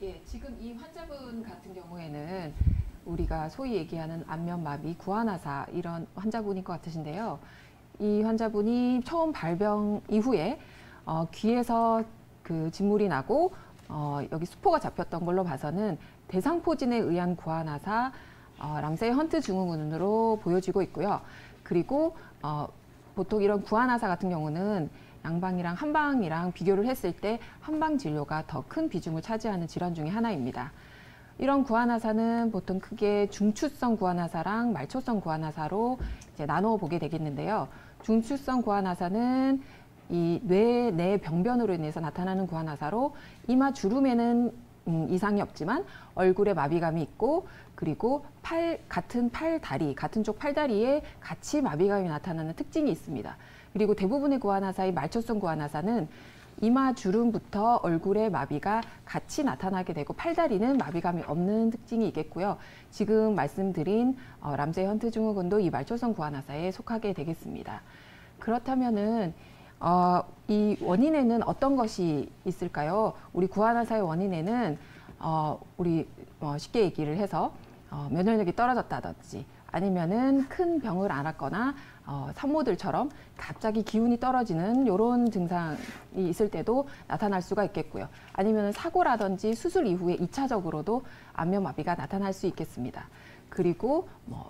예, 지금 이 환자분 같은 경우에는 우리가 소위 얘기하는 안면마비, 구안화사 이런 환자분일 것 같으신데요. 이 환자분이 처음 발병 이후에 귀에서 그 진물이 나고 여기 수포가 잡혔던 걸로 봐서는 대상포진에 의한 구안화사, 람세이 헌트 증후군으로 보여지고 있고요. 그리고 보통 이런 구안화사 같은 경우는 양방이랑 한방이랑 비교를 했을 때 한방 진료가 더 큰 비중을 차지하는 질환 중에 하나입니다. 이런 구안화사는 보통 크게 중추성 구안화사랑 말초성 구안화사로 이제 나누어 보게 되겠는데요. 중추성 구안화사는 이 뇌 내 병변으로 인해서 나타나는 구안화사로 이마 주름에는 이상이 없지만 얼굴에 마비감이 있고, 그리고 같은 팔다리, 같은 쪽 팔다리에 같이 마비감이 나타나는 특징이 있습니다. 그리고 대부분의 구안화사의 말초성 구안화사는 이마 주름부터 얼굴에 마비가 같이 나타나게 되고 팔다리는 마비감이 없는 특징이 있겠고요. 지금 말씀드린 람세이 헌트 증후군도 이 말초성 구안화사에 속하게 되겠습니다. 그렇다면은 이 원인에는 어떤 것이 있을까요? 우리 구안화사의 원인에는 우리 쉽게 얘기를 해서 면역력이 떨어졌다든지 아니면은 큰 병을 앓았거나 산모들처럼 갑자기 기운이 떨어지는 이런 증상이 있을 때도 나타날 수가 있겠고요. 아니면 사고라든지 수술 이후에 2차적으로도 안면마비가 나타날 수 있겠습니다. 그리고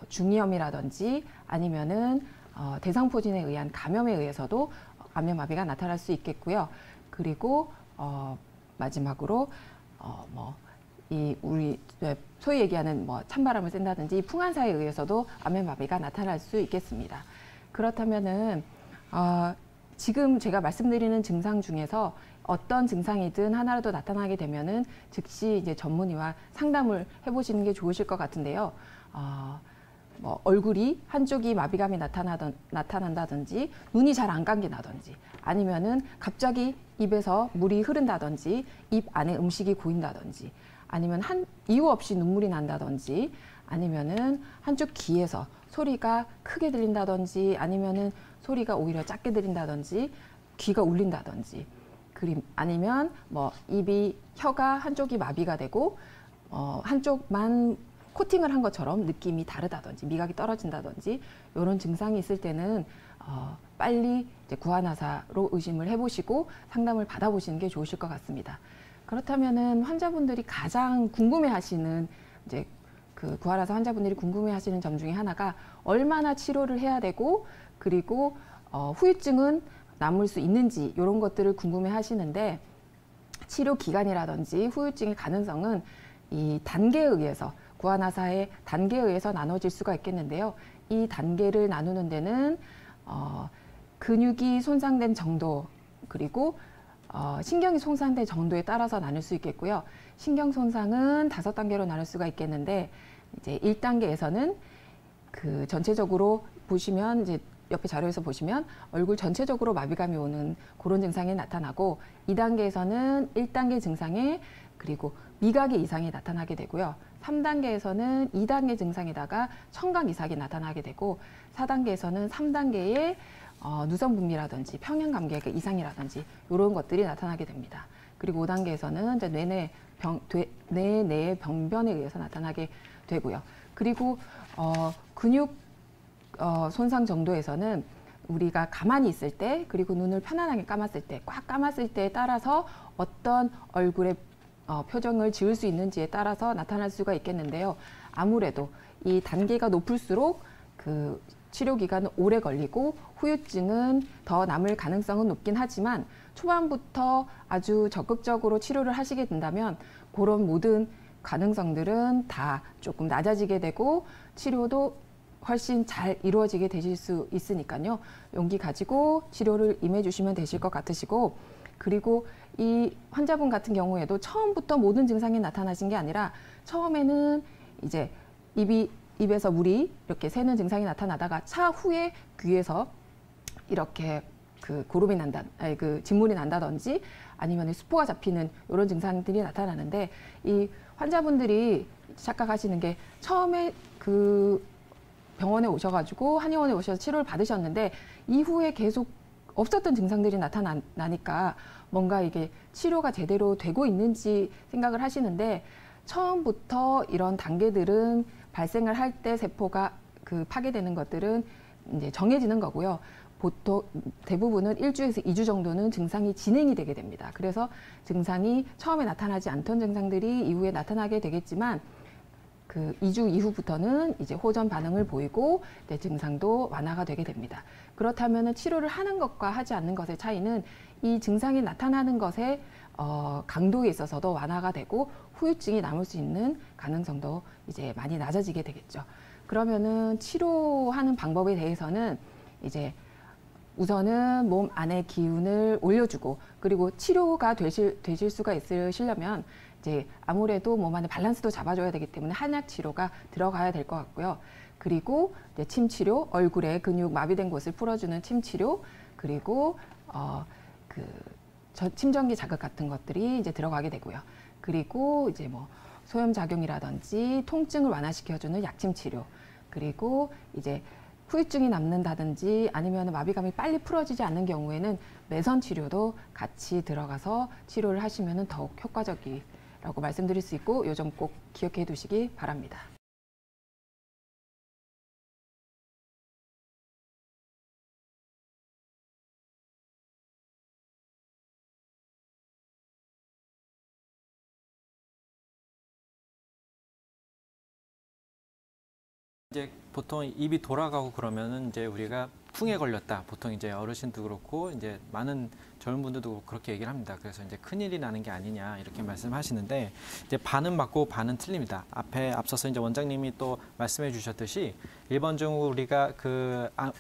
중이염이라든지 아니면은 대상포진에 의한 감염에 의해서도 안면마비가 나타날 수 있겠고요. 그리고 마지막으로 우리 소위 얘기하는 찬바람을 쐰다든지 풍한사에 의해서도 안면마비가 나타날 수 있겠습니다. 그렇다면은 지금 제가 말씀드리는 증상 중에서 어떤 증상이든 하나라도 나타나게 되면은 즉시 이제 전문의와 상담을 해보시는 게 좋으실 것 같은데요. 얼굴이 한쪽이 마비감이 나타난다든지 눈이 잘 안 감기나든지 아니면은 갑자기 입에서 물이 흐른다든지 입 안에 음식이 고인다든지 아니면 이유 없이 눈물이 난다든지 아니면은 한쪽 귀에서 소리가 크게 들린다든지 아니면은 소리가 오히려 작게 들린다든지 귀가 울린다든지 아니면 혀가 한쪽이 마비가 되고 한쪽만 코팅을 한 것처럼 느낌이 다르다든지 미각이 떨어진다든지 이런 증상이 있을 때는 빨리 이제 구안화사로 의심을 해보시고 상담을 받아보시는 게 좋으실 것 같습니다. 그렇다면은 환자분들이 가장 궁금해하시는 이제 그 구안화사 환자분들이 궁금해하시는 점 중에 하나가 얼마나 치료를 해야 되고 그리고 후유증은 남을 수 있는지 이런 것들을 궁금해하시는데 치료 기간이라든지 후유증의 가능성은 이 단계에 의해서 구안화사의 단계에 의해서 나눠질 수가 있겠는데요. 이 단계를 나누는 데는 근육이 손상된 정도 그리고 신경이 손상된 정도에 따라서 나눌 수 있겠고요. 신경 손상은 5단계로 나눌 수가 있겠는데 이제 1단계에서는 그 전체적으로 보시면 이제 옆에 자료에서 보시면 얼굴 전체적으로 마비감이 오는 그런 증상이 나타나고 2단계에서는 1단계 증상에 그리고 미각의 이상이 나타나게 되고요. 3단계에서는 2단계 증상에다가 청각 이상이 나타나게 되고 4단계에서는 3단계의 누선 분비라든지 평형 감각의 이상이라든지 이런 것들이 나타나게 됩니다. 그리고 5단계에서는 이제 뇌내의 병변에 의해서 나타나게 되고요. 그리고 근육 손상 정도에서는 우리가 가만히 있을 때 그리고 눈을 편안하게 감았을 때 꽉 감았을 때에 따라서 어떤 얼굴의 표정을 지을 수 있는지에 따라서 나타날 수가 있겠는데요. 아무래도 이 단계가 높을수록 그 치료 기간은 오래 걸리고 후유증은 더 남을 가능성은 높긴 하지만 초반부터 아주 적극적으로 치료를 하시게 된다면 그런 모든 가능성들은 다 조금 낮아지게 되고 치료도 훨씬 잘 이루어지게 되실 수 있으니까요. 용기 가지고 치료를 임해 주시면 되실 것 같으시고 그리고 이 환자분 같은 경우에도 처음부터 모든 증상이 나타나신 게 아니라 처음에는 이제 입에서 물이 이렇게 새는 증상이 나타나다가 차후에 귀에서 이렇게 그 고름이 그 진물이 난다든지 아니면 수포가 잡히는 이런 증상들이 나타나는데 이 환자분들이 착각하시는 게 처음에 그 병원에 오셔가지고 한의원에 오셔서 치료를 받으셨는데 이후에 계속 없었던 증상들이 나타나니까 뭔가 이게 치료가 제대로 되고 있는지 생각을 하시는데, 처음부터 이런 단계들은 발생을 할 때 세포가 파괴되는 것들은 이제 정해지는 거고요. 보통 대부분은 1주에서 2주 정도는 증상이 진행이 되게 됩니다. 그래서 증상이 처음에 나타나지 않던 증상들이 이후에 나타나게 되겠지만, 2주 이후부터는 이제 호전 반응을 보이고 내 증상도 완화가 되게 됩니다. 그렇다면 치료를 하는 것과 하지 않는 것의 차이는 이 증상이 나타나는 것의 강도에 있어서도 완화가 되고 후유증이 남을 수 있는 가능성도 이제 많이 낮아지게 되겠죠. 그러면은 치료하는 방법에 대해서는 이제 우선은 몸 안의 기운을 올려주고, 그리고 치료가 되실 수가 있으시려면 이제 아무래도 몸 안의 밸런스도 잡아줘야 되기 때문에 한약 치료가 들어가야 될 것 같고요. 그리고 이제 침 치료, 얼굴에 근육 마비된 곳을 풀어주는 침 치료, 그리고 침전기 자극 같은 것들이 이제 들어가게 되고요. 그리고 이제 뭐 소염작용이라든지 통증을 완화시켜주는 약침 치료, 그리고 이제 후유증이 남는다든지 아니면 마비감이 빨리 풀어지지 않는 경우에는 매선 치료도 같이 들어가서 치료를 하시면 더욱 효과적이라고 말씀드릴 수 있고, 요 점 꼭 기억해 두시기 바랍니다. 이제 보통 입이 돌아가고 그러면은 이제 우리가 풍에 걸렸다. 보통 이제 어르신도 그렇고 이제 많은 젊은 분들도 그렇게 얘기를 합니다. 그래서 이제 큰일이 나는 게 아니냐 이렇게 말씀하시는데, 이제 반은 맞고 반은 틀립니다. 앞서서 이제 원장님이 또 말씀해 주셨듯이 일반적으로 우리가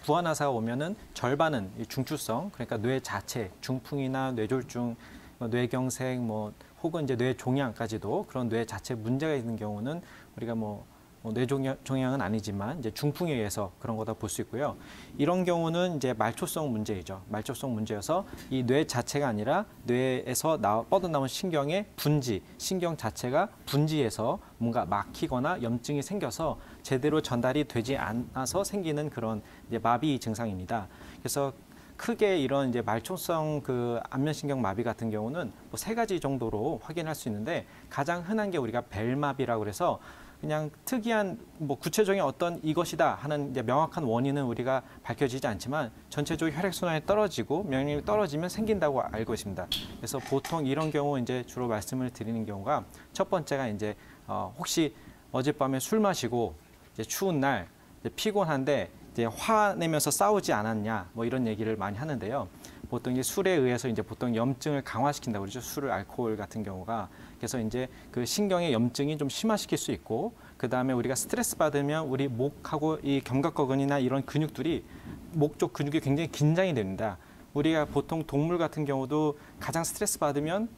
구안화사가 오면은 절반은 중추성, 그러니까 뇌 자체, 중풍이나 뇌졸중, 뇌경색, 혹은 이제 뇌종양까지도 그런 뇌 자체 문제가 있는 경우는 우리가 뇌종양은 아니지만 이제 중풍에 의해서 그런 거다 볼 수 있고요. 이런 경우는 이제 말초성 문제이죠. 말초성 문제여서 이 뇌 자체가 아니라 뇌에서 뻗어나온 신경의 신경 자체가 분지해서 뭔가 막히거나 염증이 생겨서 제대로 전달이 되지 않아서 생기는 그런 이제 마비 증상입니다. 그래서 크게 이런 이제 말초성 안면신경 마비 같은 경우는 세 가지 정도로 확인할 수 있는데, 가장 흔한 게 우리가 벨마비라고 그래서 그냥 특이한 구체적인 어떤 이것이다 하는 이제 명확한 원인은 우리가 밝혀지지 않지만 전체적으로 혈액순환이 떨어지고 면역력이 떨어지면 생긴다고 알고 있습니다. 그래서 보통 이런 경우 이제 주로 말씀을 드리는 경우가, 첫 번째가 이제 혹시 어젯밤에 술 마시고 이제 추운 날 이제 피곤한데 이제 화내면서 싸우지 않았냐 이런 얘기를 많이 하는데요. 보통 이제 술에 의해서 이제 보통 염증을 강화시킨다고 그러죠. 술, 알코올 같은 경우가. 그래서 이제 그 신경의 염증이 좀 심화시킬 수 있고, 그 다음에 우리가 스트레스 받으면 우리 목하고 이 견갑거근이나 이런 근육들이 목 쪽 근육이 굉장히 긴장이 됩니다. 우리가 보통 동물 같은 경우도 가장 스트레스 받으면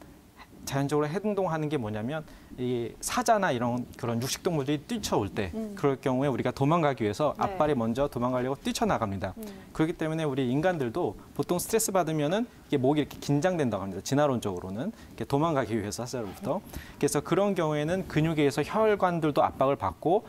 자연적으로 행동하는 게 뭐냐면, 이 사자나 이런 그런 육식 동물들이 뛰쳐올 때 그럴 경우에 우리가 도망가기 위해서 앞발이 먼저 도망가려고 뛰쳐나갑니다. 그렇기 때문에 우리 인간들도 보통 스트레스 받으면은 이게 목이 이렇게 긴장된다고 합니다. 진화론적으로는 이렇게 도망가기 위해서 사자로부터. 그래서 그런 경우에는 근육에 의해서 혈관들도 압박을 받고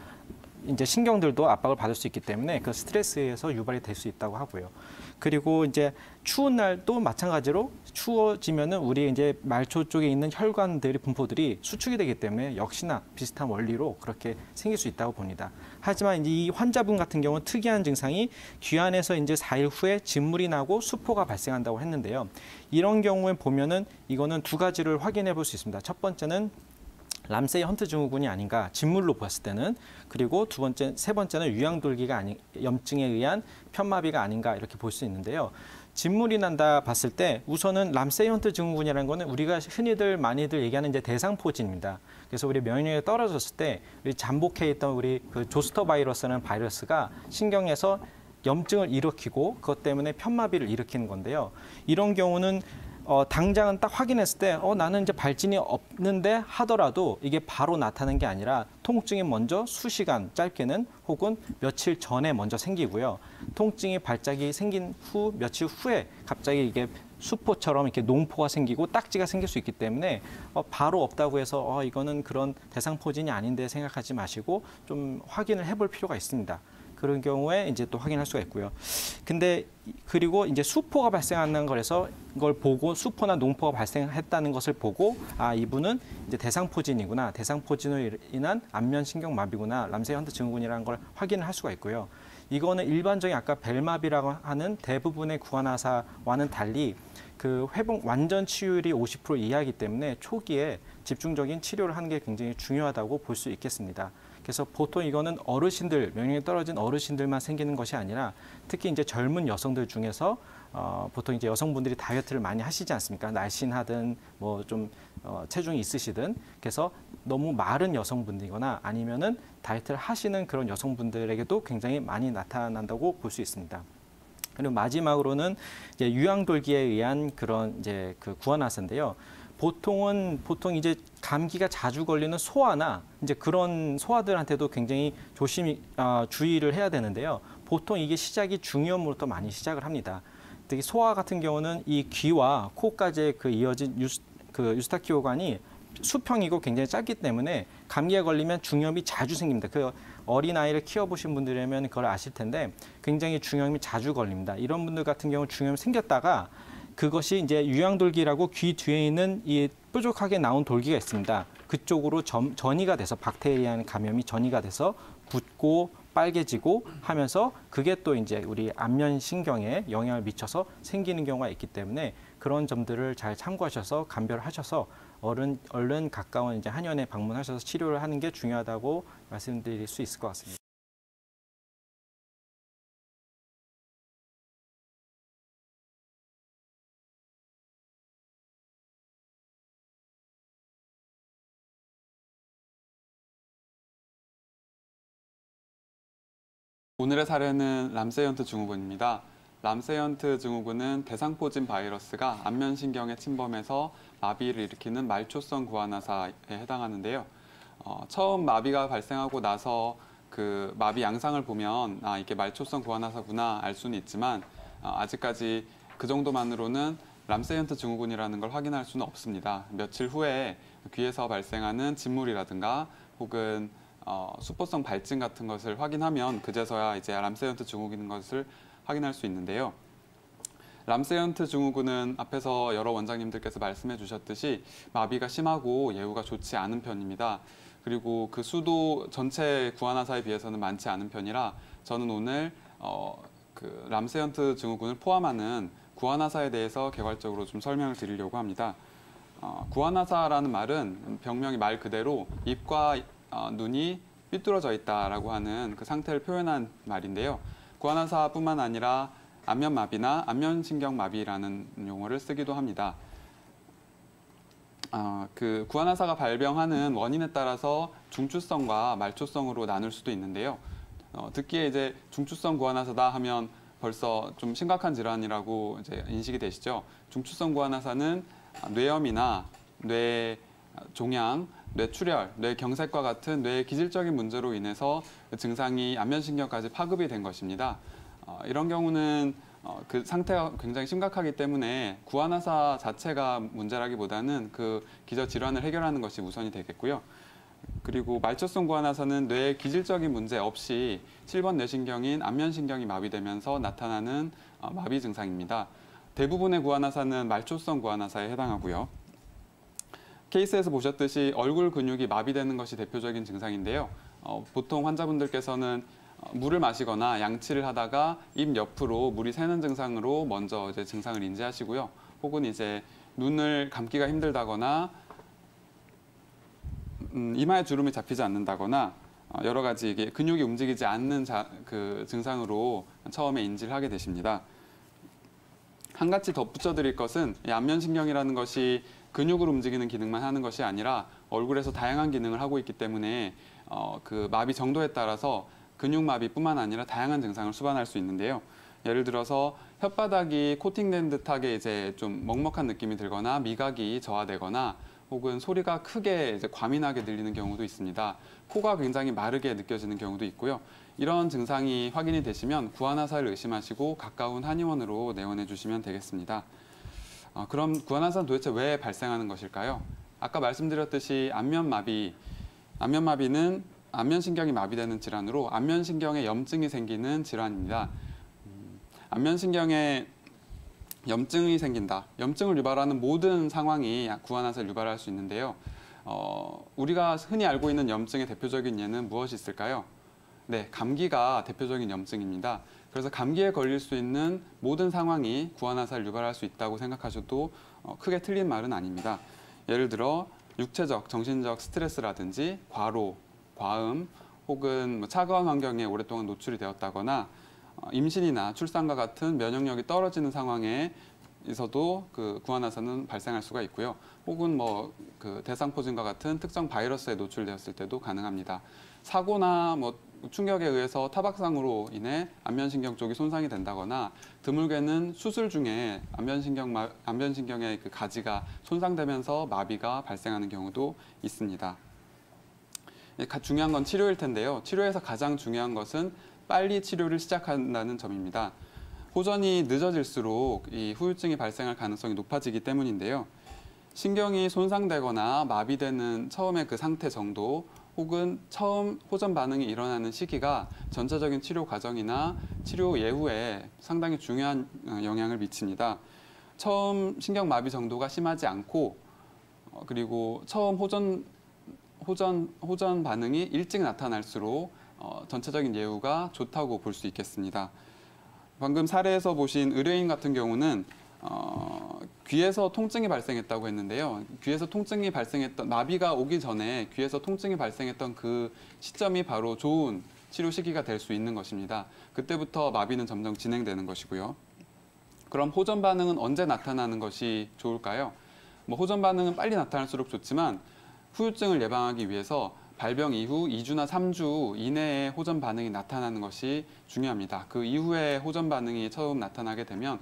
이제 신경들도 압박을 받을 수 있기 때문에 그 스트레스에서 유발이 될 수 있다고 하고요. 그리고 이제 추운 날도 마찬가지로 추워지면은 우리 이제 말초 쪽에 있는 혈관들이 분포들이 수축이 되기 때문에 역시나 비슷한 원리로 그렇게 생길 수 있다고 봅니다. 하지만 이제 이 환자분 같은 경우는 특이한 증상이 귀환에서 이제 4일 후에 진물이 나고 수포가 발생한다고 했는데요. 이런 경우에 보면은 이거는 두 가지를 확인해 볼 수 있습니다. 첫 번째는 람세이 헌트 증후군이 아닌가, 진물로 봤을 때는. 그리고 세 번째는 유양돌기가 염증에 의한 편마비가 아닌가 이렇게 볼 수 있는데요. 진물이 난다 봤을 때 우선은 람세이 헌트 증후군이라는 거는 우리가 흔히들 많이들 얘기하는 이제 대상포진입니다. 그래서 우리 면역력이 떨어졌을 때 우리 잠복해 있던 우리 조스터 바이러스라는 바이러스가 신경에서 염증을 일으키고 그것 때문에 편마비를 일으키는 건데요. 이런 경우는 당장은 딱 확인했을 때 나는 이제 발진이 없는데 하더라도 이게 바로 나타나는 게 아니라 통증이 먼저 수시간, 짧게는 혹은 며칠 전에 먼저 생기고요. 통증이 발작이 생긴 후 며칠 후에 갑자기 이게 수포처럼 이렇게 농포가 생기고 딱지가 생길 수 있기 때문에 바로 없다고 해서 이거는 그런 대상포진이 아닌데 생각하지 마시고 좀 확인을 해볼 필요가 있습니다. 그런 경우에 이제 또 확인할 수가 있고요. 근데 그리고 이제 수포가 발생하는 거라서 이걸 보고 수포나 농포가 발생했다는 것을 보고 아 이분은 이제 대상포진이구나, 대상포진으로 인한 안면신경마비구나, 람세이 헌터 증후군이라는 걸 확인을 할 수가 있고요. 이거는 일반적인 아까 벨마비라고 하는 대부분의 구안화사와는 달리 그 회복 완전 치유율이 50% 이하이기 때문에 초기에 집중적인 치료를 하는 게 굉장히 중요하다고 볼 수 있겠습니다. 그래서 보통 이거는 어르신들, 면역력이 떨어진 어르신들만 생기는 것이 아니라 특히 이제 젊은 여성들 중에서 보통 이제 여성분들이 다이어트를 많이 하시지 않습니까? 날씬하든 뭐 좀 체중이 있으시든 그래서 너무 마른 여성분이거나 아니면은 다이어트를 하시는 그런 여성분들에게도 굉장히 많이 나타난다고 볼 수 있습니다. 그리고 마지막으로는 이제 유양돌기에 의한 그런 이제 그 구안화사인데요. 보통 이제 감기가 자주 걸리는 소아나 이제 그런 소아들한테도 굉장히 주의를 해야 되는데요. 보통 이게 시작이 중이염으로부터 많이 시작을 합니다. 특히 소아 같은 경우는 이 귀와 코까지 그 이어진 유스타키오관이 수평이고 굉장히 짧기 때문에 감기에 걸리면 중이염이 자주 생깁니다. 그 어린아이를 키워보신 분들이면 그걸 아실 텐데 굉장히 중이염이 자주 걸립니다. 이런 분들 같은 경우 중이염이 생겼다가 그것이 이제 유양돌기라고 귀 뒤에 있는 이 뾰족하게 나온 돌기가 있습니다. 그쪽으로 전이가 돼서 박테리아 감염이 전이가 돼서 붓고 빨개지고 하면서 그게 또 이제 우리 안면신경에 영향을 미쳐서 생기는 경우가 있기 때문에 그런 점들을 잘 참고하셔서 감별하셔서 얼른 가까운 이제 한의원에 방문하셔서 치료를 하는 게 중요하다고 말씀드릴 수 있을 것 같습니다. 오늘의 사례는 람세이 헌트 증후군입니다. 람세이 헌트 증후군은 대상포진 바이러스가 안면신경에 침범해서 마비를 일으키는 말초성 구안화사에 해당하는데요. 처음 마비가 발생하고 나서 그 마비 양상을 보면 아 이게 말초성 구안화사구나 알 수는 있지만 아직까지 그 정도만으로는 람세이 헌트 증후군이라는 걸 확인할 수는 없습니다. 며칠 후에 귀에서 발생하는 진물이라든가 혹은 수포성 발진 같은 것을 확인하면 그제서야 이제 람세이 헌트 증후군인 것을 확인할 수 있는데요. 람세이 헌트 증후군은 앞에서 여러 원장님들께서 말씀해 주셨듯이 마비가 심하고 예후가 좋지 않은 편입니다. 그리고 그 수도 전체 구안화사에 비해서는 많지 않은 편이라 저는 오늘 그 람세이 헌트 증후군을 포함하는 구안화사에 대해서 개괄적으로 좀 설명을 드리려고 합니다. 구안화사라는 말은 병명이 말 그대로 입과 눈이 삐뚤어져 있다라고 하는 그 상태를 표현한 말인데요. 구안화사뿐만 아니라 안면마비나 안면신경마비라는 용어를 쓰기도 합니다. 그 구안화사가 발병하는 원인에 따라서 중추성과 말초성으로 나눌 수도 있는데요. 듣기에 이제 중추성 구안화사다 하면 벌써 좀 심각한 질환이라고 이제 인식이 되시죠. 중추성 구안화사는 뇌염이나 뇌 종양, 뇌출혈, 뇌경색과 같은 뇌의 기질적인 문제로 인해서 증상이 안면신경까지 파급이 된 것입니다. 이런 경우는 그 상태가 굉장히 심각하기 때문에 구안화사 자체가 문제라기보다는 그 기저 질환을 해결하는 것이 우선이 되겠고요. 그리고 말초성 구안화사는 뇌의 기질적인 문제 없이 7번 뇌신경인 안면신경이 마비되면서 나타나는 마비 증상입니다. 대부분의 구안화사는 말초성 구안화사에 해당하고요. 케이스에서 보셨듯이 얼굴 근육이 마비되는 것이 대표적인 증상인데요. 보통 환자분들께서는 물을 마시거나 양치를 하다가 입 옆으로 물이 새는 증상으로 먼저 이제 증상을 인지하시고요. 혹은 이제 눈을 감기가 힘들다거나 이마에 주름이 잡히지 않는다거나 여러 가지 이게 근육이 움직이지 않는 그 증상으로 처음에 인지를 하게 되십니다. 한 가지 덧붙여 드릴 것은 이 안면신경이라는 것이 근육을 움직이는 기능만 하는 것이 아니라 얼굴에서 다양한 기능을 하고 있기 때문에 그 마비 정도에 따라서 근육마비뿐만 아니라 다양한 증상을 수반할 수 있는데요. 예를 들어서 혓바닥이 코팅된 듯하게 이제 좀 먹먹한 느낌이 들거나 미각이 저하되거나 혹은 소리가 크게 이제 과민하게 들리는 경우도 있습니다. 코가 굉장히 마르게 느껴지는 경우도 있고요. 이런 증상이 확인이 되시면 구안화사를 의심하시고 가까운 한의원으로 내원해 주시면 되겠습니다. 그럼 구안화사는 도대체 왜 발생하는 것일까요? 아까 말씀드렸듯이 안면마비는 안면신경이 마비되는 질환으로 안면신경에 염증이 생기는 질환입니다. 안면신경에 염증이 생긴다. 염증을 유발하는 모든 상황이 구안화사를 유발할 수 있는데요. 우리가 흔히 알고 있는 염증의 대표적인 예는 무엇이 있을까요? 네, 감기가 대표적인 염증입니다. 그래서 감기에 걸릴 수 있는 모든 상황이 구안화사를 유발할 수 있다고 생각하셔도 크게 틀린 말은 아닙니다. 예를 들어 육체적, 정신적 스트레스라든지 과로, 과음, 혹은 차가운 환경에 오랫동안 노출이 되었다거나 임신이나 출산과 같은 면역력이 떨어지는 상황에 있어도 그 구안화사는 발생할 수가 있고요. 혹은 그 대상포진과 같은 특정 바이러스에 노출되었을 때도 가능합니다. 사고나 충격에 의해서 타박상으로 인해 안면신경 쪽이 손상이 된다거나 드물게는 수술 중에 안면신경의 그 가지가 손상되면서 마비가 발생하는 경우도 있습니다. 중요한 건 치료일 텐데요. 치료에서 가장 중요한 것은 빨리 치료를 시작한다는 점입니다. 호전이 늦어질수록 이 후유증이 발생할 가능성이 높아지기 때문인데요. 신경이 손상되거나 마비되는 처음의 그 상태 정도 혹은 처음 호전 반응이 일어나는 시기가 전체적인 치료 과정이나 치료 예후에 상당히 중요한 영향을 미칩니다. 처음 신경 마비 정도가 심하지 않고 그리고 처음 호전 반응이 일찍 나타날수록 전체적인 예후가 좋다고 볼 수 있겠습니다. 방금 사례에서 보신 의뢰인 같은 경우는 귀에서 통증이 발생했다고 했는데요. 귀에서 통증이 발생했던, 마비가 오기 전에 귀에서 통증이 발생했던 그 시점이 바로 좋은 치료 시기가 될 수 있는 것입니다. 그때부터 마비는 점점 진행되는 것이고요. 그럼 호전 반응은 언제 나타나는 것이 좋을까요? 호전 반응은 빨리 나타날수록 좋지만 후유증을 예방하기 위해서 발병 이후 2주나 3주 이내에 호전 반응이 나타나는 것이 중요합니다. 그 이후에 호전 반응이 처음 나타나게 되면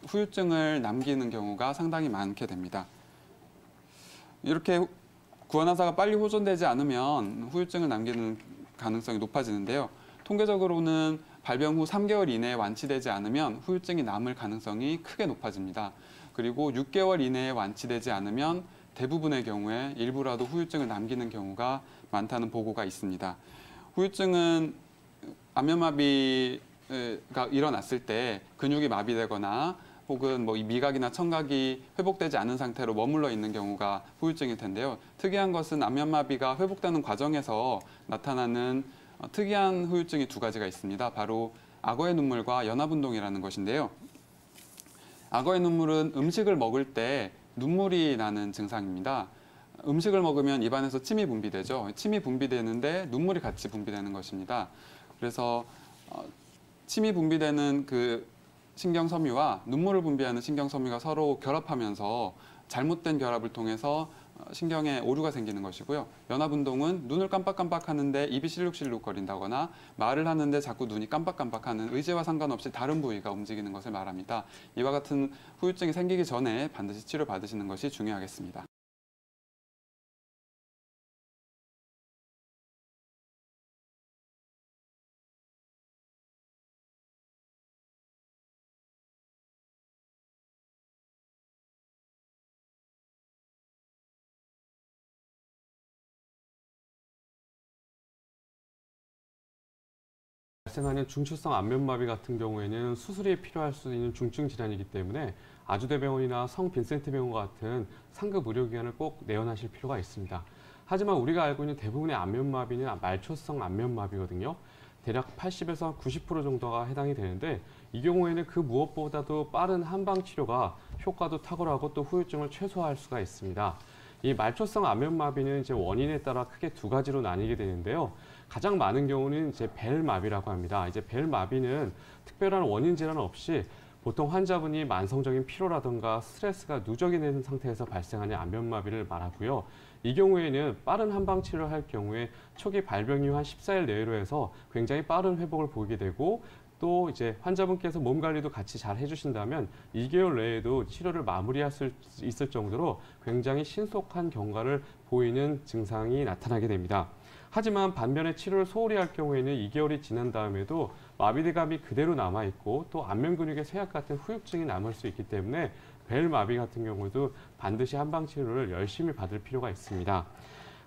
후유증을 남기는 경우가 상당히 많게 됩니다. 이렇게 구안화사가 빨리 호전되지 않으면 후유증을 남기는 가능성이 높아지는데요. 통계적으로는 발병 후 3개월 이내에 완치되지 않으면 후유증이 남을 가능성이 크게 높아집니다. 그리고 6개월 이내에 완치되지 않으면 대부분의 경우에 일부라도 후유증을 남기는 경우가 많다는 보고가 있습니다. 후유증은 안면마비가 일어났을 때 근육이 마비되거나 혹은 이 미각이나 청각이 회복되지 않은 상태로 머물러 있는 경우가 후유증일 텐데요. 특이한 것은 안면마비가 회복되는 과정에서 나타나는 특이한 후유증이 두 가지가 있습니다. 바로 악어의 눈물과 연합운동이라는 것인데요. 악어의 눈물은 음식을 먹을 때 눈물이 나는 증상입니다. 음식을 먹으면 입안에서 침이 분비되죠. 침이 분비되는데 눈물이 같이 분비되는 것입니다. 그래서 침이 분비되는 그 신경섬유와 눈물을 분비하는 신경섬유가 서로 결합하면서 잘못된 결합을 통해서 신경에 오류가 생기는 것이고요. 연합운동은 눈을 깜빡깜빡 하는데 입이 실룩실룩 거린다거나 말을 하는데 자꾸 눈이 깜빡깜빡하는 의지와 상관없이 다른 부위가 움직이는 것을 말합니다. 이와 같은 후유증이 생기기 전에 반드시 치료받으시는 것이 중요하겠습니다. 발생하는 중추성 안면마비 같은 경우에는 수술이 필요할 수 있는 중증 질환이기 때문에 아주대병원이나 성빈센트 병원 같은 상급 의료기관을 꼭 내원하실 필요가 있습니다. 하지만 우리가 알고 있는 대부분의 안면마비는 말초성 안면마비거든요. 대략 80에서 90% 정도가 해당이 되는데 이 경우에는 그 무엇보다도 빠른 한방 치료가 효과도 탁월하고 또 후유증을 최소화할 수가 있습니다. 이 말초성 안면마비는 이제 원인에 따라 크게 두 가지로 나뉘게 되는데요. 가장 많은 경우는 이제 벨마비라고 합니다. 이제 벨마비는 특별한 원인 질환 없이 보통 환자분이 만성적인 피로라든가 스트레스가 누적이 된 상태에서 발생하는 안면마비를 말하고요. 이 경우에는 빠른 한방 치료를 할 경우에 초기 발병 이후 한 14일 내로 해서 굉장히 빠른 회복을 보이게 되고 또 이제 환자분께서 몸 관리도 같이 잘 해주신다면 2개월 내에도 치료를 마무리할 수 있을 정도로 굉장히 신속한 경과를 보이는 증상이 나타나게 됩니다. 하지만 반면에 치료를 소홀히 할 경우에는 2개월이 지난 다음에도 마비감이 그대로 남아있고 또 안면 근육의 쇠약 같은 후유증이 남을 수 있기 때문에 벨마비 같은 경우도 반드시 한방 치료를 열심히 받을 필요가 있습니다.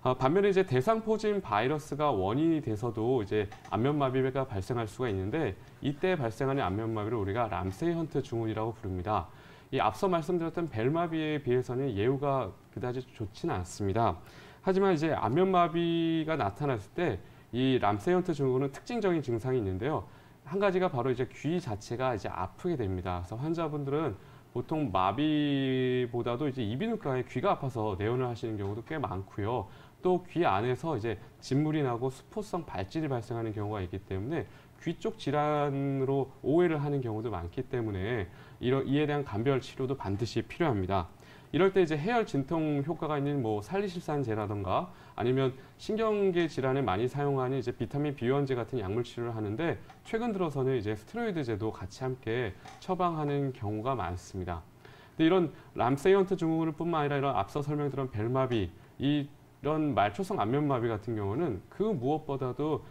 반면에 이제 대상포진 바이러스가 원인이 돼서도 이제 안면마비가 발생할 수가 있는데 이때 발생하는 안면마비를 우리가 람세이 헌트 증후군이라고 부릅니다. 이 앞서 말씀드렸던 벨마비에 비해서는 예후가 그다지 좋지는 않습니다. 하지만 이제 안면마비가 나타났을 때 이 람세이 헌트 증후군은 특징적인 증상이 있는데요. 한 가지가 바로 이제 귀 자체가 이제 아프게 됩니다. 그래서 환자분들은 보통 마비보다도 이제 이비인후과에 귀가 아파서 내원을 하시는 경우도 꽤 많고요. 또 귀 안에서 이제 진물이 나고 수포성 발진이 발생하는 경우가 있기 때문에 귀 쪽 질환으로 오해를 하는 경우도 많기 때문에 이에 대한 감별 치료도 반드시 필요합니다. 이럴 때 이제 해열 진통 효과가 있는 뭐 살리실산제라던가 아니면 신경계 질환에 많이 사용하는 이제 비타민 B원제 같은 약물 치료를 하는데 최근 들어서는 이제 스테로이드제도 같이 함께 처방하는 경우가 많습니다. 근데 이런 람세이 헌트 증후군뿐만 아니라 이런 앞서 설명드린 벨마비, 이런 말초성 안면마비 같은 경우는 그 무엇보다도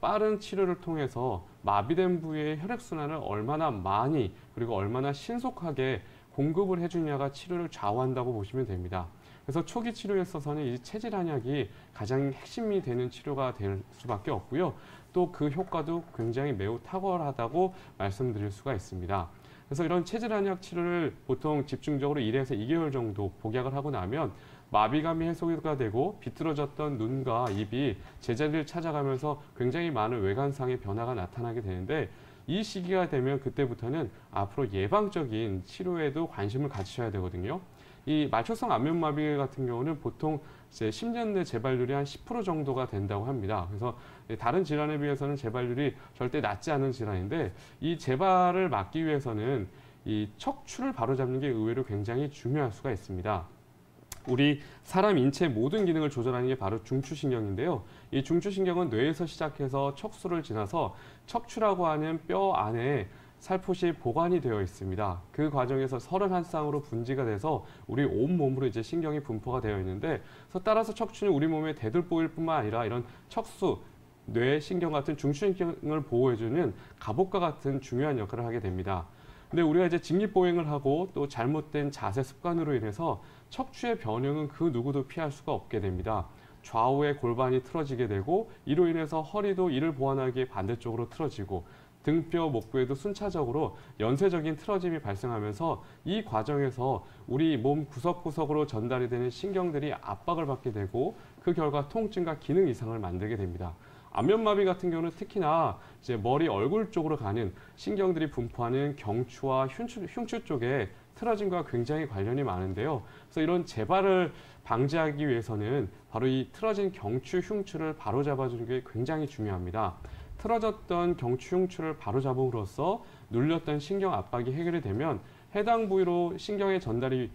빠른 치료를 통해서 마비된 부위의 혈액순환을 얼마나 많이 그리고 얼마나 신속하게 공급을 해주냐가 치료를 좌우한다고 보시면 됩니다. 그래서 초기 치료에 있어서는 이 체질 한약이 가장 핵심이 되는 치료가 될 수밖에 없고요. 또 그 효과도 굉장히 매우 탁월하다고 말씀드릴 수가 있습니다. 그래서 이런 체질 한약 치료를 보통 집중적으로 1에서 2개월 정도 복약을 하고 나면 마비감이 해소가 되고 비뚤어졌던 눈과 입이 제자리를 찾아가면서 굉장히 많은 외관상의 변화가 나타나게 되는데 이 시기가 되면 그때부터는 앞으로 예방적인 치료에도 관심을 가지셔야 되거든요. 이 말초성 안면마비 같은 경우는 보통 이제 10년 내 재발률이 한 10% 정도가 된다고 합니다. 그래서 다른 질환에 비해서는 재발률이 절대 낮지 않은 질환인데 이 재발을 막기 위해서는 이 척추를 바로잡는 게 의외로 굉장히 중요할 수가 있습니다. 우리 사람 인체 모든 기능을 조절하는 게 바로 중추신경인데요. 이 중추신경은 뇌에서 시작해서 척수를 지나서 척추라고 하는 뼈 안에 살포시 보관이 되어 있습니다. 그 과정에서 31쌍으로 분지가 돼서 우리 온몸으로 이제 신경이 분포가 되어 있는데 그래서 따라서 척추는 우리 몸의 대들보일 뿐만 아니라 이런 척수, 뇌, 신경 같은 중추신경을 보호해주는 갑옷과 같은 중요한 역할을 하게 됩니다. 근데 우리가 이제 직립보행을 하고 또 잘못된 자세 습관으로 인해서 척추의 변형은 그 누구도 피할 수가 없게 됩니다. 좌우의 골반이 틀어지게 되고 이로 인해서 허리도 이를 보완하기에 반대쪽으로 틀어지고 등뼈, 목부에도 순차적으로 연쇄적인 틀어짐이 발생하면서 이 과정에서 우리 몸 구석구석으로 전달이 되는 신경들이 압박을 받게 되고 그 결과 통증과 기능 이상을 만들게 됩니다. 안면마비 같은 경우는 특히나 이제 머리, 얼굴 쪽으로 가는 신경들이 분포하는 경추와 흉추 쪽에 틀어짐과 굉장히 관련이 많은데요. 그래서 이런 재발을 방지하기 위해서는 바로 이 틀어진 경추, 흉추를 바로잡아주는 게 굉장히 중요합니다. 틀어졌던 경추, 흉추를 바로잡음으로써 눌렸던 신경 압박이 해결이 되면 해당 부위로 신경의 전달이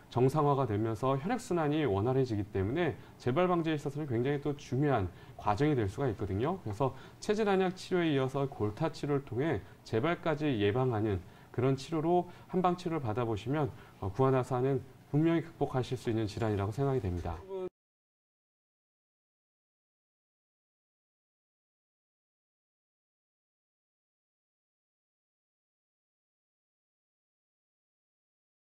정상화가 되면서 혈액순환이 원활해지기 때문에 재발 방지에 있어서는 굉장히 또 중요한 과정이 될 수가 있거든요. 그래서 체질 한약 치료에 이어서 골타 치료를 통해 재발까지 예방하는 그런 치료로 한방 치료를 받아보시면 구안화사는 분명히 극복하실 수 있는 질환이라고 생각이 됩니다.